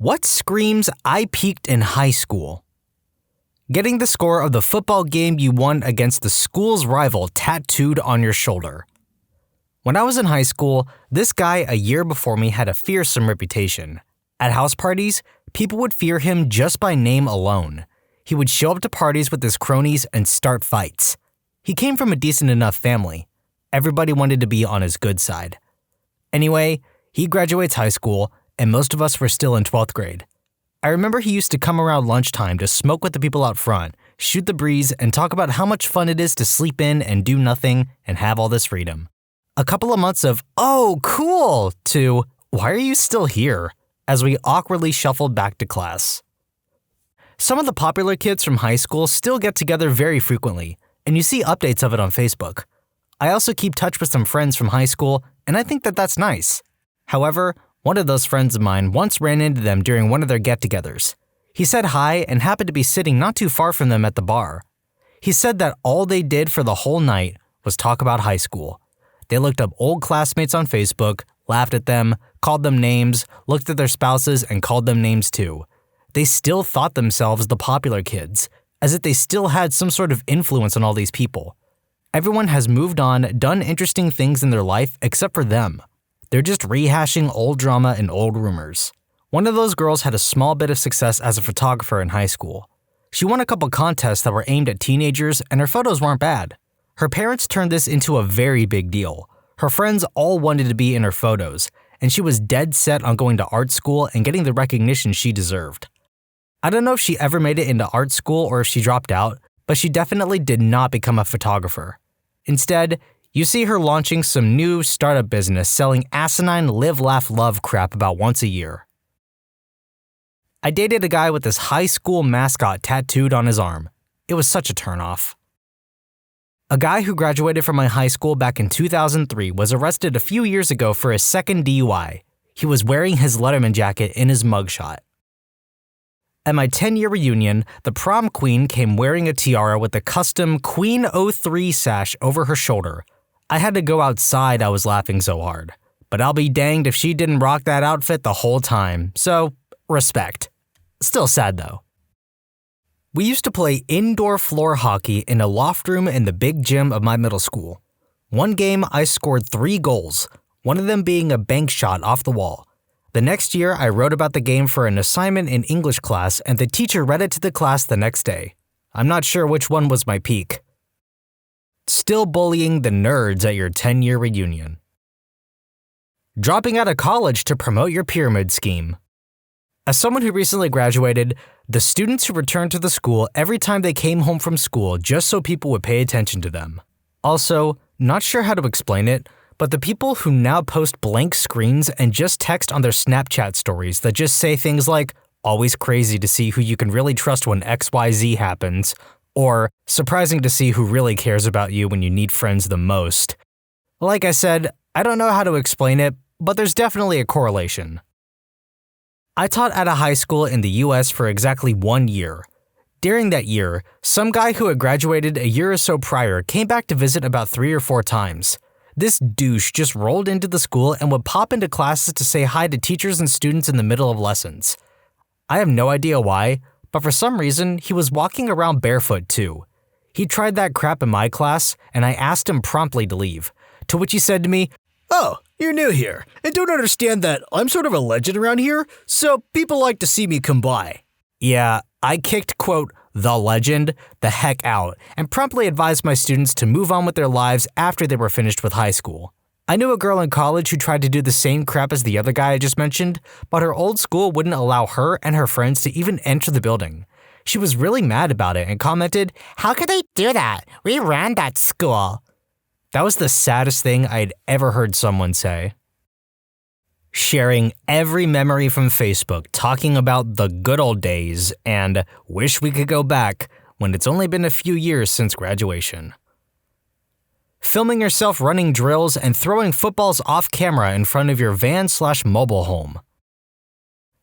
What screams "I peaked in high school"? Getting the score of the football game you won against the school's rival tattooed on your shoulder. When I was in high school, this guy a year before me had a fearsome reputation. At house parties, people would fear him just by name alone. He would show up to parties with his cronies and start fights. He came from a decent enough family. Everybody wanted to be on his good side. Anyway, he graduates high school, and most of us were still in 12th grade. I remember he used to come around lunchtime to smoke with the people out front, shoot the breeze, and talk about how much fun it is to sleep in and do nothing and have all this freedom. A couple of months of, "Oh, cool," to, "Why are you still here?" as we awkwardly shuffled back to class. Some of the popular kids from high school still get together very frequently, and you see updates of it on Facebook. I also keep touch with some friends from high school, and I think that that's nice. However, one of those friends of mine once ran into them during one of their get-togethers. He said hi and happened to be sitting not too far from them at the bar. He said that all they did for the whole night was talk about high school. They looked up old classmates on Facebook, laughed at them, called them names, looked at their spouses, and called them names too. They still thought themselves the popular kids, as if they still had some sort of influence on all these people. Everyone has moved on, done interesting things in their life except for them. They're just rehashing old drama and old rumors. One of those girls had a small bit of success as a photographer in high school. She won a couple contests that were aimed at teenagers, and her photos weren't bad. Her parents turned this into a very big deal. Her friends all wanted to be in her photos, and she was dead set on going to art school and getting the recognition she deserved. I don't know if she ever made it into art school or if she dropped out, but she definitely did not become a photographer. Instead, you see her launching some new startup business selling asinine live, laugh, love crap about once a year. I dated a guy with this high school mascot tattooed on his arm. It was such a turnoff. A guy who graduated from my high school back in 2003 was arrested a few years ago for his second DUI. He was wearing his Letterman jacket in his mugshot. At my 10-year reunion, the prom queen came wearing a tiara with a custom Queen 03 sash over her shoulder. I had to go outside, I was laughing so hard. But I'll be danged if she didn't rock that outfit the whole time, so respect. Still sad though. We used to play indoor floor hockey in a loft room in the big gym of my middle school. One game I scored 3 goals, one of them being a bank shot off the wall. The next year I wrote about the game for an assignment in English class and the teacher read it to the class the next day. I'm not sure which one was my peak. Still bullying the nerds at your 10-year reunion. Dropping out of college to promote your pyramid scheme. As someone who recently graduated, the students who returned to the school every time they came home from school just so people would pay attention to them. Also, not sure how to explain it, but the people who now post blank screens and just text on their Snapchat stories that just say things like, "Always crazy to see who you can really trust when XYZ happens," or "Surprising to see who really cares about you when you need friends the most." Like I said, I don't know how to explain it, but there's definitely a correlation. I taught at a high school in the US for exactly 1 year. During that year, some guy who had graduated a year or so prior came back to visit about 3 or 4 times. This douche just rolled into the school and would pop into classes to say hi to teachers and students in the middle of lessons. I have no idea why, but for some reason, he was walking around barefoot too. He tried that crap in my class, and I asked him promptly to leave, to which he said to me, "Oh, you're new here, and don't understand that I'm sort of a legend around here, so people like to see me come by." Yeah, I kicked, quote, "the legend" the heck out, and promptly advised my students to move on with their lives after they were finished with high school. I knew a girl in college who tried to do the same crap as the other guy I just mentioned, but her old school wouldn't allow her and her friends to even enter the building. She was really mad about it and commented, "How could they do that? We ran that school." That was the saddest thing I'd ever heard someone say. Sharing every memory from Facebook talking about the good old days and wish we could go back when it's only been a few years since graduation. Filming yourself running drills and throwing footballs off camera in front of your van/mobile home.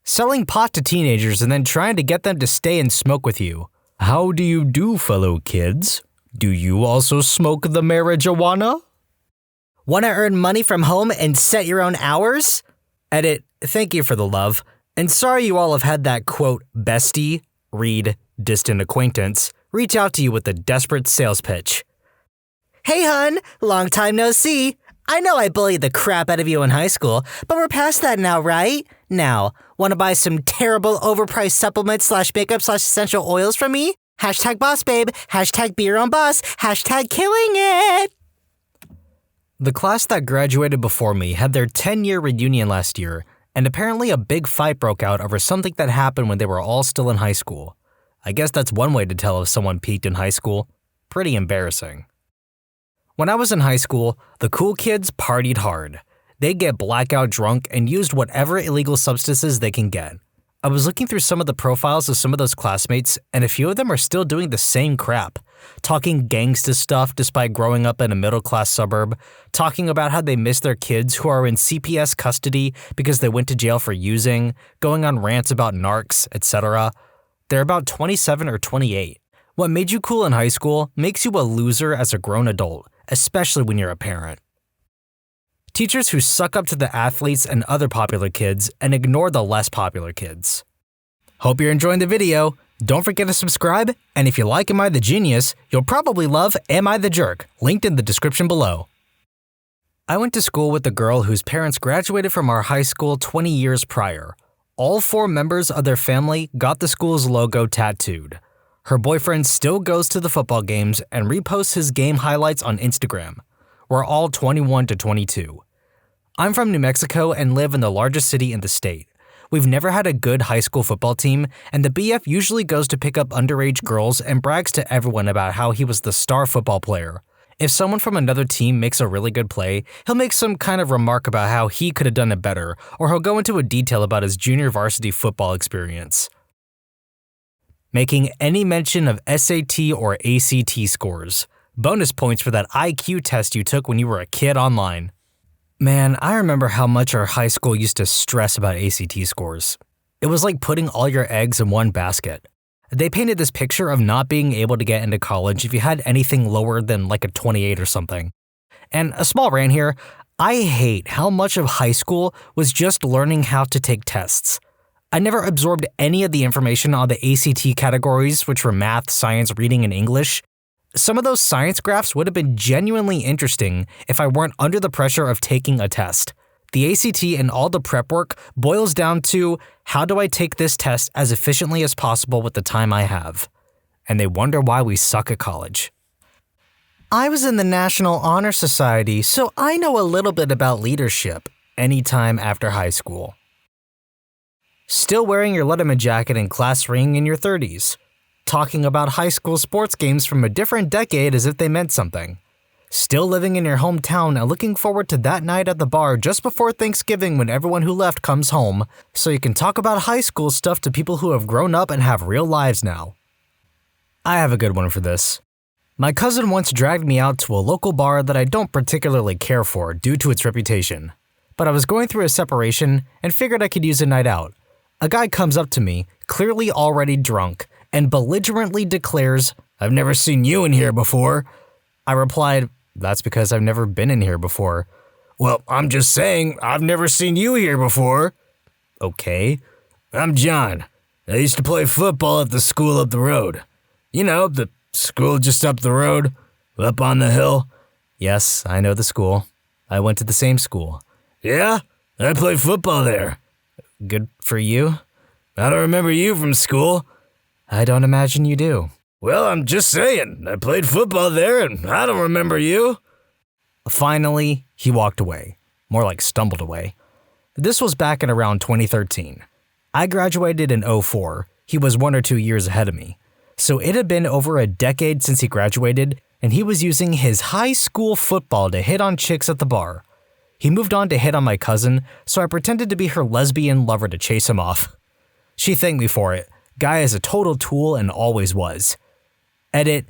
Selling pot to teenagers and then trying to get them to stay and smoke with you. How do you do, fellow kids? Do you also smoke the marijuana? Want to earn money from home and set your own hours? Edit, thank you for the love. And sorry you all have had that quote bestie, read distant acquaintance, reach out to you with a desperate sales pitch. Hey hun, long time no see. I know I bullied the crap out of you in high school, but we're past that now, right? Now, want to buy some terrible overpriced supplements / makeup / essential oils from me? Hashtag boss babe, hashtag be your own boss, hashtag killing it. The class that graduated before me had their 10-year reunion last year, and apparently a big fight broke out over something that happened when they were all still in high school. I guess that's one way to tell if someone peaked in high school. Pretty embarrassing. When I was in high school, the cool kids partied hard. They get blackout drunk and used whatever illegal substances they can get. I was looking through some of the profiles of some of those classmates, and a few of them are still doing the same crap. Talking gangsta stuff despite growing up in a middle-class suburb, talking about how they miss their kids who are in CPS custody because they went to jail for using, going on rants about narcs, etc. They're about 27 or 28. What made you cool in high school makes you a loser as a grown adult, especially when you're a parent. Teachers who suck up to the athletes and other popular kids and ignore the less popular kids. Hope you're enjoying the video. Don't forget to subscribe, and if you like Am I the Genius, you'll probably love Am I the Jerk, linked in the description below. I went to school with a girl whose parents graduated from our high school 20 years prior. All 4 members of their family got the school's logo tattooed. Her boyfriend still goes to the football games and reposts his game highlights on Instagram. We're all 21 to 22. I'm from New Mexico and live in the largest city in the state. We've never had a good high school football team, and the BF usually goes to pick up underage girls and brags to everyone about how he was the star football player. If someone from another team makes a really good play, he'll make some kind of remark about how he could have done it better, or he'll go into a detail about his junior varsity football experience. Making any mention of SAT or ACT scores. Bonus points for that IQ test you took when you were a kid online. Man, I remember how much our high school used to stress about ACT scores. It was like putting all your eggs in one basket. They painted this picture of not being able to get into college if you had anything lower than like a 28 or something. And a small rant here, I hate how much of high school was just learning how to take tests. I never absorbed any of the information on the ACT categories, which were math, science, reading, and English. Some of those science graphs would have been genuinely interesting if I weren't under the pressure of taking a test. The ACT and all the prep work boils down to, how do I take this test as efficiently as possible with the time I have? And they wonder why we suck at college. I was in the National Honor Society, so I know a little bit about leadership anytime after high school. Still wearing your Letterman jacket and class ring in your 30s. Talking about high school sports games from a different decade as if they meant something. Still living in your hometown and looking forward to that night at the bar just before Thanksgiving when everyone who left comes home, so you can talk about high school stuff to people who have grown up and have real lives now. I have a good one for this. My cousin once dragged me out to a local bar that I don't particularly care for due to its reputation. But I was going through a separation and figured I could use a night out. A guy comes up to me, clearly already drunk, and belligerently declares, "I've never seen you in here before." I replied, "That's because I've never been in here before." "Well, I'm just saying, I've never seen you here before." "Okay." "I'm John. I used to play football at the school up the road. You know, the school just up the road, up on the hill." "Yes, I know the school. I went to the same school." "Yeah? I played football there." "Good for you." "I don't remember you from school." "I don't imagine you do." "Well, I'm just saying, I played football there and I don't remember you." Finally, he walked away. More like stumbled away. This was back in around 2013. I graduated in 2004. He was 1 or 2 years ahead of me. So it had been over a decade since he graduated, and he was using his high school football to hit on chicks at the bar. He moved on to hit on my cousin, so I pretended to be her lesbian lover to chase him off. She thanked me for it. Guy is a total tool and always was. Edit,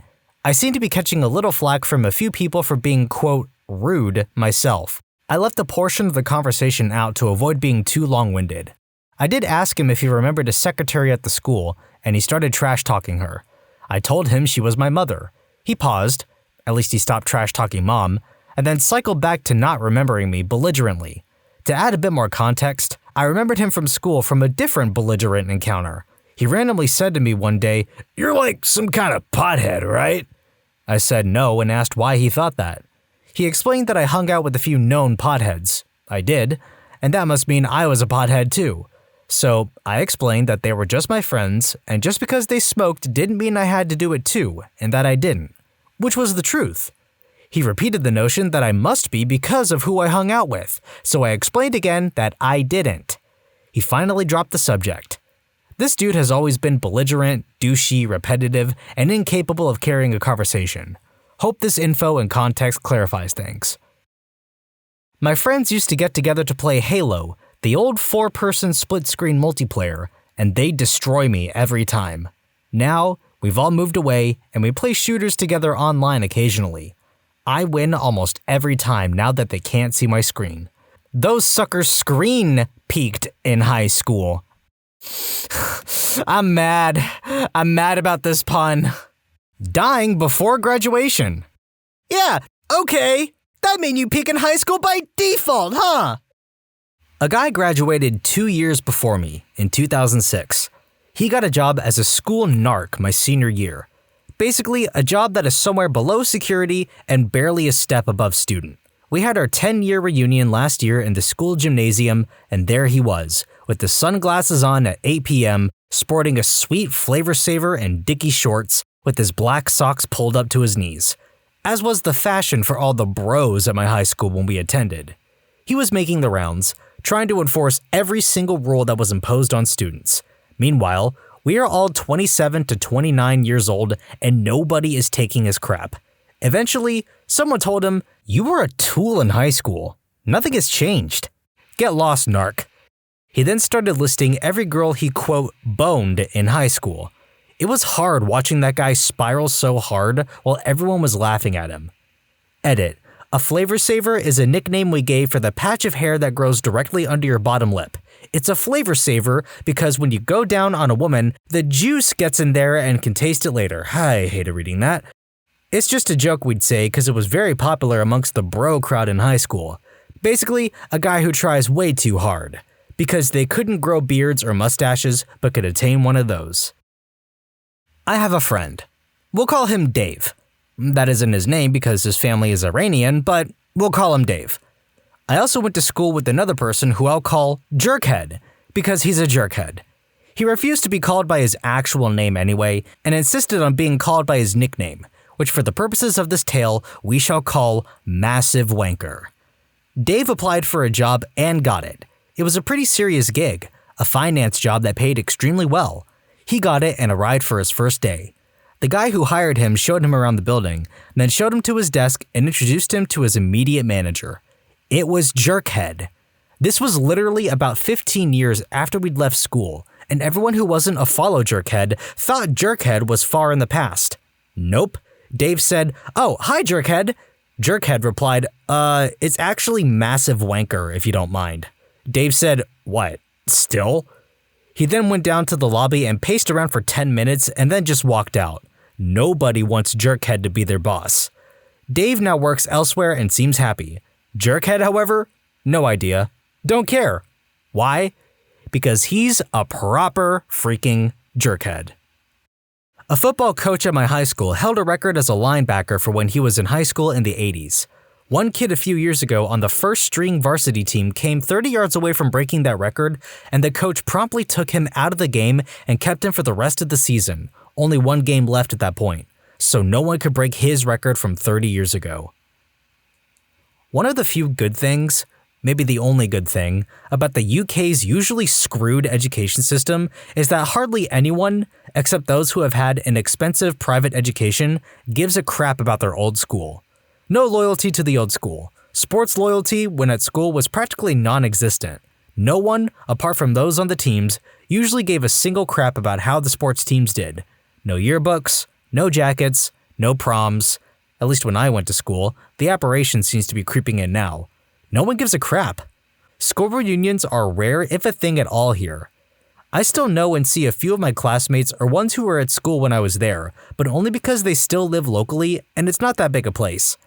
I seem to be catching a little flack from a few people for being, quote, rude myself. I left a portion of the conversation out to avoid being too long-winded. I did ask him if he remembered a secretary at the school, and he started trash-talking her. I told him she was my mother. He paused, at least he stopped trash-talking mom, and then cycled back to not remembering me belligerently. To add a bit more context, I remembered him from school from a different belligerent encounter. He randomly said to me one day, "You're like some kind of pothead, right?" I said no and asked why he thought that. He explained that I hung out with a few known potheads. I did, and that must mean I was a pothead too. So I explained that they were just my friends, and just because they smoked didn't mean I had to do it too, and that I didn't, which was the truth. He repeated the notion that I must be because of who I hung out with, so I explained again that I didn't. He finally dropped the subject. This dude has always been belligerent, douchey, repetitive, and incapable of carrying a conversation. Hope this info and context clarifies things. My friends used to get together to play Halo, the old 4-person split-screen multiplayer, and they'd destroy me every time. Now, we've all moved away, and we play shooters together online occasionally. I win almost every time now that they can't see my screen. Those suckers screen peaked in high school. I'm mad. I'm mad about this pun. Dying before graduation. Yeah, okay. That mean you peak in high school by default, huh? A guy graduated 2 years before me, in 2006. He got a job as a school narc my senior year. Basically, a job that is somewhere below security and barely a step above student. We had our 10-year reunion last year in the school gymnasium, and there he was, with the sunglasses on at 8 p.m., sporting a sweet Flavor Saver and Dickie shorts, with his black socks pulled up to his knees, as was the fashion for all the bros at my high school when we attended. He was making the rounds, trying to enforce every single rule that was imposed on students. Meanwhile, we are all 27 to 29 years old and nobody is taking his crap. Eventually, someone told him, "You were a tool in high school. Nothing has changed. Get lost, narc." He then started listing every girl he, quote, boned in high school. It was hard watching that guy spiral so hard while everyone was laughing at him. Edit. A Flavor Saver is a nickname we gave for the patch of hair that grows directly under your bottom lip. It's a Flavor Saver because when you go down on a woman, the juice gets in there and can taste it later. I hated reading that. It's just a joke we'd say because it was very popular amongst the bro crowd in high school. Basically, a guy who tries way too hard. Because they couldn't grow beards or mustaches but could attain one of those. I have a friend. We'll call him Dave. That isn't his name because his family is Iranian, but we'll call him Dave. I also went to school with another person who I'll call Jerkhead, because he's a jerkhead. He refused to be called by his actual name anyway, and insisted on being called by his nickname, which for the purposes of this tale, we shall call Massive Wanker. Dave applied for a job and got it. It was a pretty serious gig, a finance job that paid extremely well. He got it and arrived for his first day. The guy who hired him showed him around the building, then showed him to his desk and introduced him to his immediate manager. It was Jerkhead. This was literally about 15 years after we'd left school, and everyone who wasn't a follow Jerkhead thought Jerkhead was far in the past. Nope. Dave said, "Oh, hi Jerkhead." Jerkhead replied, "It's actually Massive Wanker if you don't mind." Dave said, "What? Still?" He then went down to the lobby and paced around for 10 minutes and then just walked out. Nobody wants Jerkhead to be their boss. Dave now works elsewhere and seems happy. Jerkhead, however, no idea. Don't care. Why? Because he's a proper freaking jerkhead. A football coach at my high school held a record as a linebacker for when he was in high school in the 80s. One kid a few years ago on the first-string varsity team came 30 yards away from breaking that record, and the coach promptly took him out of the game and kept him for the rest of the season. Only one game left at that point, so no one could break his record from 30 years ago. One of the few good things, maybe the only good thing, about the UK's usually screwed education system is that hardly anyone, except those who have had an expensive private education, gives a crap about their old school. No loyalty to the old school. Sports loyalty when at school was practically non-existent. No one, apart from those on the teams, usually gave a single crap about how the sports teams did. No yearbooks, no jackets, no proms. At least when I went to school, the aberration seems to be creeping in now. No one gives a crap. School reunions are rare if a thing at all here. I still know and see a few of my classmates or ones who were at school when I was there, but only because they still live locally and it's not that big a place.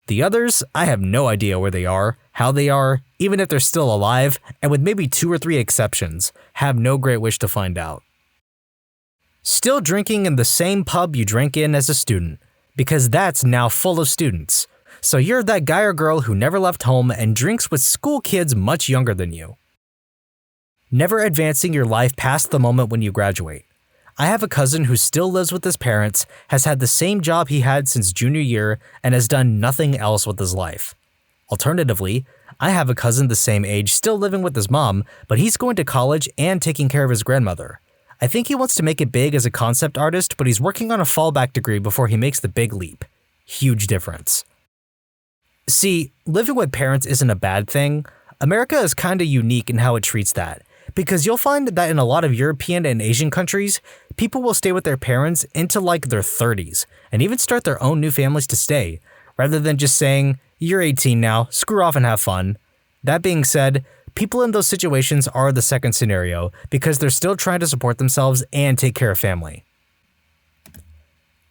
The others, I have no idea where they are, how they are, even if they're still alive, and with maybe 2 or 3 exceptions, have no great wish to find out. Still drinking in the same pub you drank in as a student, because that's now full of students. So you're that guy or girl who never left home and drinks with school kids much younger than you. Never advancing your life past the moment when you graduate. I have a cousin who still lives with his parents, has had the same job he had since junior year, and has done nothing else with his life. Alternatively, I have a cousin the same age still living with his mom, but he's going to college and taking care of his grandmother. I think he wants to make it big as a concept artist, but he's working on a fallback degree before he makes the big leap. Huge difference. See, living with parents isn't a bad thing. America is kinda unique in how it treats that, because you'll find that in a lot of European and Asian countries, people will stay with their parents into like their 30s, and even start their own new families to stay, rather than just saying, "You're 18 now, screw off and have fun." That being said, people in those situations are the second scenario because they're still trying to support themselves and take care of family.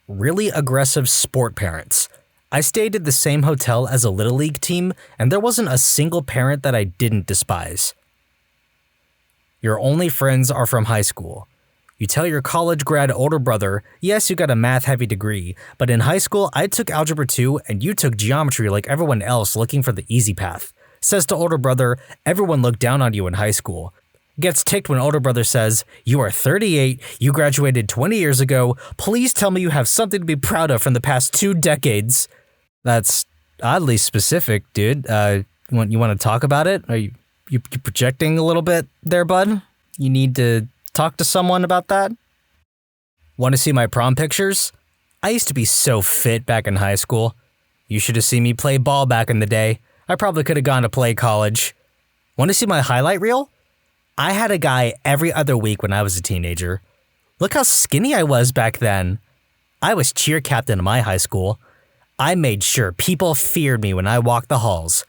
Really aggressive sport parents. I stayed at the same hotel as a Little League team, and there wasn't a single parent that I didn't despise. Your only friends are from high school. You tell your college grad older brother, yes, you got a math-heavy degree, but in high school I took Algebra 2 and you took geometry like everyone else looking for the easy path. Says to older brother, everyone looked down on you in high school. Gets ticked when older brother says, you are 38, you graduated 20 years ago, please tell me you have something to be proud of from the past 2 decades. That's oddly specific, dude. You want to talk about it? Are you projecting a little bit there, bud? You need to talk to someone about that? Want to see my prom pictures? I used to be so fit back in high school. You should have seen me play ball back in the day. I probably could have gone to play college. Want to see my highlight reel? I had a guy every other week when I was a teenager. Look how skinny I was back then. I was cheer captain of my high school. I made sure people feared me when I walked the halls.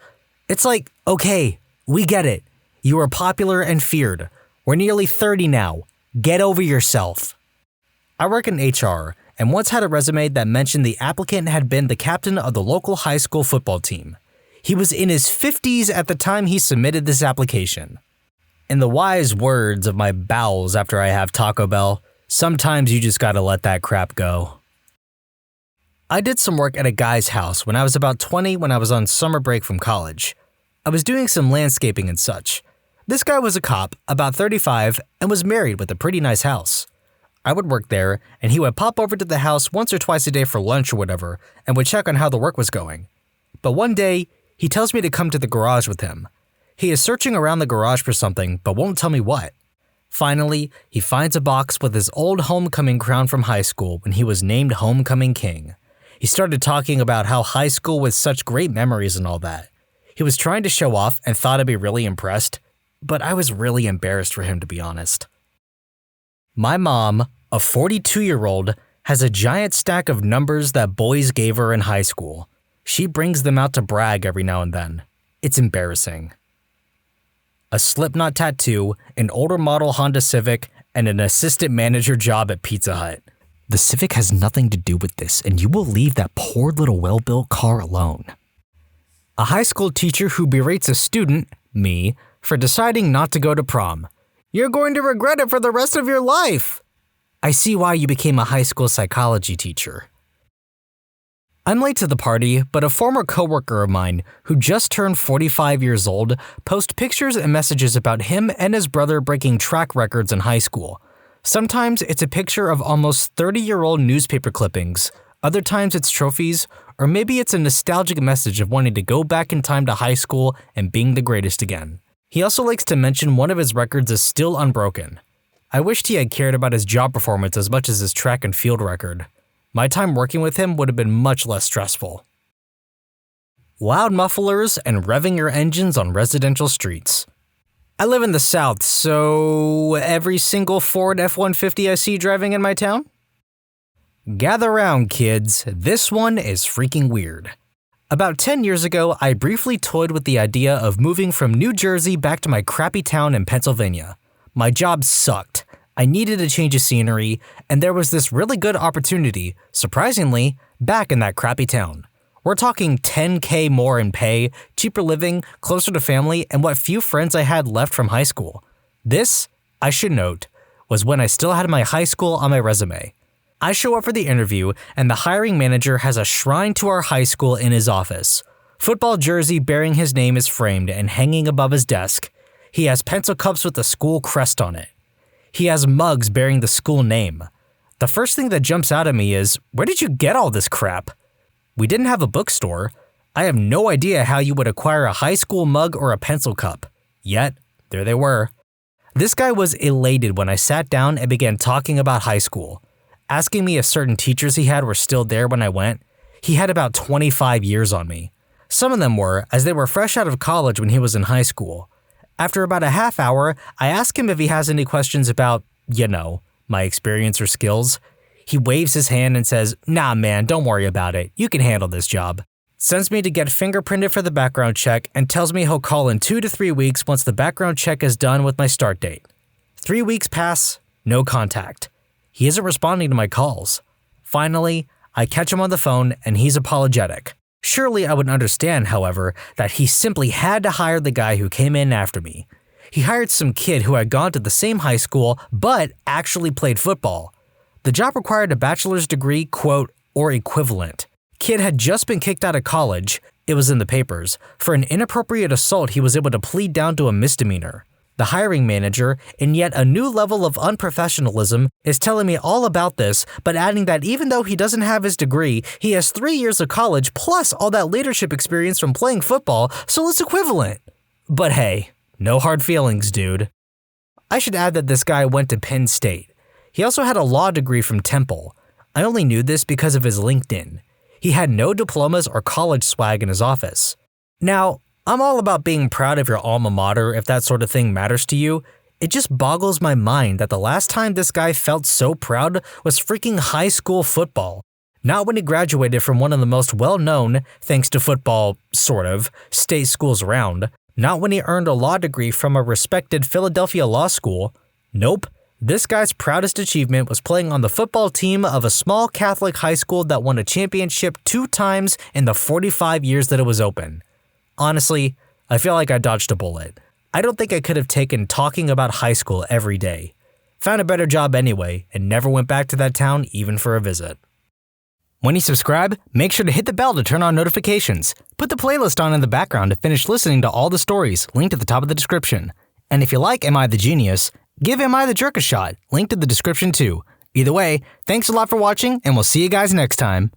It's like, okay, we get it. You were popular and feared. We're nearly 30 now. Get over yourself. I work in HR and once had a resume that mentioned the applicant had been the captain of the local high school football team. He was in his 50s at the time he submitted this application. In the wise words of my bowels after I have Taco Bell, sometimes you just gotta let that crap go. I did some work at a guy's house when I was about 20 when I was on summer break from college. I was doing some landscaping and such. This guy was a cop, about 35, and was married with a pretty nice house. I would work there, and he would pop over to the house once or twice a day for lunch or whatever, and would check on how the work was going. But one day, he tells me to come to the garage with him. He is searching around the garage for something, but won't tell me what. Finally, he finds a box with his old homecoming crown from high school when he was named Homecoming King. He started talking about how high school was such great memories and all that. He was trying to show off and thought I'd be really impressed, but I was really embarrassed for him, to be honest. My mom, a 42-year-old, has a giant stack of numbers that boys gave her in high school. She brings them out to brag every now and then. It's embarrassing. A Slipknot tattoo, an older model Honda Civic, and an assistant manager job at Pizza Hut. The Civic has nothing to do with this, and you will leave that poor little well-built car alone. A high school teacher who berates a student, me, for deciding not to go to prom. You're going to regret it for the rest of your life. I see why you became a high school psychology teacher. I'm late to the party, but a former coworker of mine, who just turned 45 years old, posts pictures and messages about him and his brother breaking track records in high school. Sometimes it's a picture of almost 30-year-old newspaper clippings, other times it's trophies, or maybe it's a nostalgic message of wanting to go back in time to high school and being the greatest again. He also likes to mention one of his records is still unbroken. I wished he had cared about his job performance as much as his track and field record. My time working with him would have been much less stressful. Loud mufflers and revving your engines on residential streets. I live in the South, so every single Ford F-150 I see driving in my town? Gather round, kids. This one is freaking weird. About 10 years ago, I briefly toyed with the idea of moving from New Jersey back to my crappy town in Pennsylvania. My job sucked. I needed a change of scenery, and there was this really good opportunity, surprisingly, back in that crappy town. We're talking $10K more in pay, cheaper living, closer to family, and what few friends I had left from high school. This, I should note, was when I still had my high school on my resume. I show up for the interview, and the hiring manager has a shrine to our high school in his office. Football jersey bearing his name is framed and hanging above his desk. He has pencil cups with the school crest on it. He has mugs bearing the school name. The first thing that jumps out at me is, where did you get all this crap? We didn't have a bookstore. I have no idea how you would acquire a high school mug or a pencil cup. Yet, there they were. This guy was elated when I sat down and began talking about high school, asking me if certain teachers he had were still there when I went. He had about 25 years on me. Some of them were, as they were fresh out of college when he was in high school. After about a half hour, I ask him if he has any questions about, my experience or skills. He waves his hand and says, "Nah man, don't worry about it. You can handle this job." Sends me to get fingerprinted for the background check and tells me he'll call in 2 to 3 weeks once the background check is done with my start date. 3 weeks pass, no contact. He isn't responding to my calls. Finally, I catch him on the phone and he's apologetic. Surely I would understand, however, that he simply had to hire the guy who came in after me. He hired some kid who had gone to the same high school but actually played football. The job required a bachelor's degree, quote, or equivalent. Kid had just been kicked out of college, it was in the papers. For an inappropriate assault, he was able to plead down to a misdemeanor. The hiring manager, in yet a new level of unprofessionalism, is telling me all about this, but adding that even though he doesn't have his degree, he has 3 years of college plus all that leadership experience from playing football, so it's equivalent. But hey, no hard feelings, dude. I should add that this guy went to Penn State. He also had a law degree from Temple. I only knew this because of his LinkedIn. He had no diplomas or college swag in his office. Now, I'm all about being proud of your alma mater if that sort of thing matters to you. It just boggles my mind that the last time this guy felt so proud was freaking high school football. Not when he graduated from one of the most well-known, thanks to football, sort of, state schools around. Not when he earned a law degree from a respected Philadelphia law school. Nope. This guy's proudest achievement was playing on the football team of a small Catholic high school that won a championship 2 times in the 45 years that it was open. Honestly, I feel like I dodged a bullet. I don't think I could have taken talking about high school every day. Found a better job anyway, and never went back to that town even for a visit. When you subscribe, make sure to hit the bell to turn on notifications. Put the playlist on in the background to finish listening to all the stories, linked at the top of the description. And if you like Am I the Genius, give Am I the Jerk a shot, linked in the description too. Either way, thanks a lot for watching, and we'll see you guys next time.